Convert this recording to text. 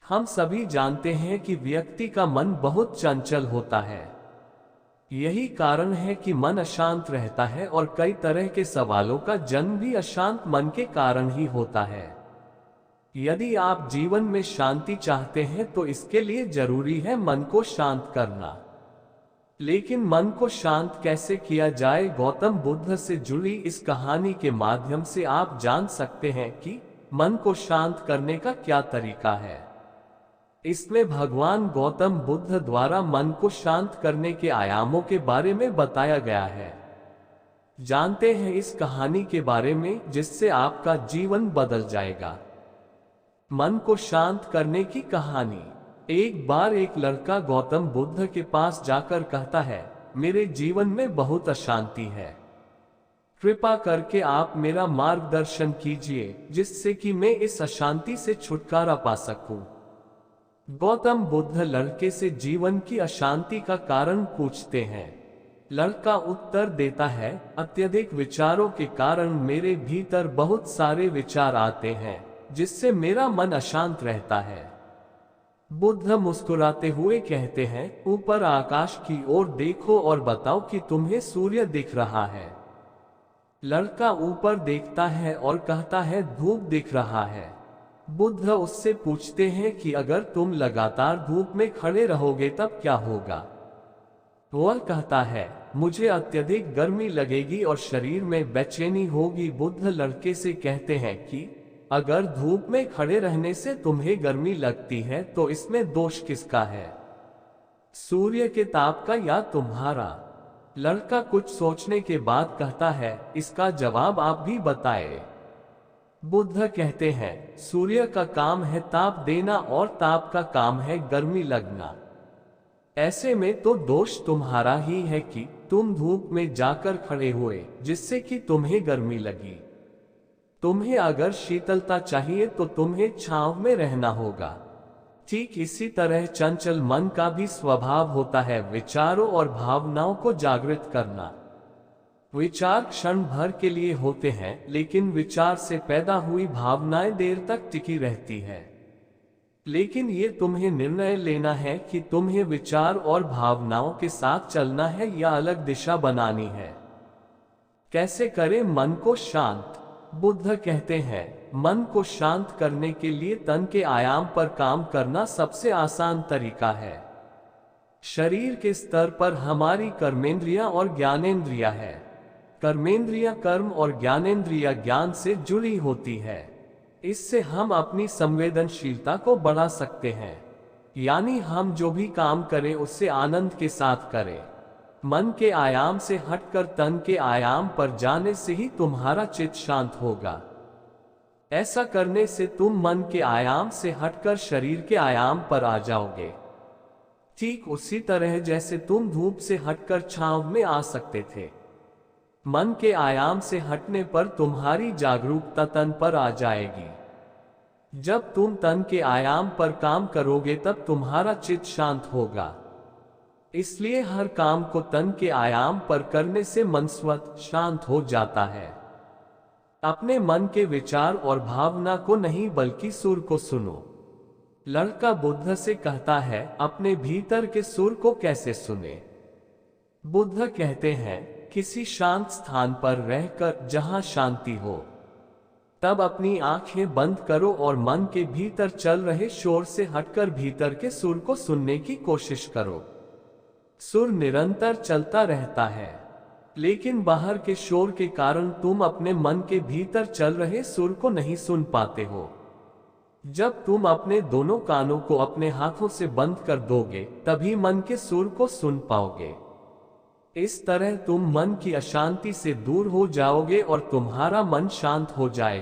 हम सभी जानते हैं कि व्यक्ति का मन बहुत चंचल होता है। यही कारण है कि मन अशांत रहता है और कई तरह के सवालों का जन्म भी अशांत मन के कारण ही होता है। यदि आप जीवन में शांति चाहते हैं तो इसके लिए जरूरी है मन को शांत करना। लेकिन मन को शांत कैसे किया जाए, गौतम बुद्ध से जुड़ी इस कहानी के माध्यम से आप जान सकते हैं कि मन को शांत करने का क्या तरीका है। इसमें भगवान गौतम बुद्ध द्वारा मन को शांत करने के आयामों के बारे में बताया गया है। जानते हैं इस कहानी के बारे में जिससे आपका जीवन बदल जाएगा। मन को शांत करने की कहानी। एक बार एक लड़का गौतम बुद्ध के पास जाकर कहता है, मेरे जीवन में बहुत अशांति है, कृपा करके आप मेरा मार्गदर्शन कीजिए जिससे कि मैं इस अशांति से छुटकारा पा सकूं। गौतम बुद्ध लड़के से जीवन की अशांति का कारण पूछते हैं। लड़का उत्तर देता है, अत्यधिक विचारों के कारण मेरे भीतर बहुत सारे विचार आते हैं जिससे मेरा मन अशांत रहता है। बुद्ध मुस्कुराते हुए कहते हैं, ऊपर आकाश की ओर देखो और बताओ कि तुम्हें सूर्य दिख रहा है। लड़का ऊपर देखता है और कहता है, धूप दिख रहा है। बुद्ध उससे पूछते हैं कि अगर तुम लगातार धूप में खड़े रहोगे तब क्या होगा। वह कहता है, मुझे अत्यधिक गर्मी लगेगी और शरीर में बेचैनी होगी। बुद्ध लड़के से कहते हैं कि अगर धूप में खड़े रहने से तुम्हें गर्मी लगती है तो इसमें दोष किसका है, सूर्य के ताप का या तुम्हारा। लड़का कुछ सोचने के बाद कहता है, इसका जवाब आप भी बताएं। बुद्ध कहते हैं, सूर्य का काम है ताप देना और ताप का काम है गर्मी लगना। ऐसे में तो दोष तुम्हारा ही है कि तुम धूप में जाकर खड़े हुए जिससे कि तुम्हें गर्मी लगी। तुम्हें अगर शीतलता चाहिए तो तुम्हें छांव में रहना होगा। ठीक इसी तरह चंचल मन का भी स्वभाव होता है विचारों और भावनाओं को जागृत करना। विचार क्षण भर के लिए होते हैं, लेकिन विचार से पैदा हुई भावनाएं देर तक टिकी रहती है। लेकिन ये तुम्हें निर्णय लेना है कि तुम्हें विचार और भावनाओं के साथ चलना है या अलग दिशा बनानी है। कैसे करें मन को शांत। बुद्ध कहते हैं, मन को शांत करने के लिए तन के आयाम पर काम करना सबसे आसान तरीका है। शरीर के स्तर पर हमारी कर्मेंद्रियां और ज्ञानेंद्रियां है। कर्मेंद्रियां कर्म और ज्ञानेंद्रियां ज्ञान से जुड़ी होती है। इससे हम अपनी संवेदनशीलता को बढ़ा सकते हैं, यानी हम जो भी काम करें उससे आनंद के साथ करें। मन के आयाम से हटकर तन के आयाम पर जाने से ही तुम्हारा चित्त शांत होगा। ऐसा करने से तुम मन के आयाम से हटकर शरीर के आयाम पर आ जाओगे। ठीक उसी तरह जैसे तुम धूप से हटकर छांव में आ सकते थे। मन के आयाम से हटने पर तुम्हारी जागरूकता तन पर आ जाएगी। जब तुम तन के आयाम पर काम करोगे तब तुम्हारा चित्त शांत होगा। इसलिए हर काम को तन के आयाम पर करने से मन स्वतः शांत हो जाता है। अपने मन के विचार और भावना को नहीं बल्कि सुर को सुनो। लड़का बुद्ध से कहता है, अपने भीतर के सुर को कैसे सुने। बुद्ध कहते हैं, किसी शांत स्थान पर रहकर जहां शांति हो, तब अपनी आंखें बंद करो और मन के भीतर चल रहे शोर से हटकर भीतर के सुर को सुनने की कोशिश करो। सुर निरंतर चलता रहता है, लेकिन बाहर के शोर के कारण तुम अपने मन के भीतर चल रहे सुर को नहीं सुन पाते हो। जब तुम अपने दोनों कानों को अपने हाथों से बंद कर दोगे तभी मन के सुर को सुन पाओगे। इस तरह तुम मन की अशांति से दूर हो जाओगे और तुम्हारा मन शांत हो जाएगा।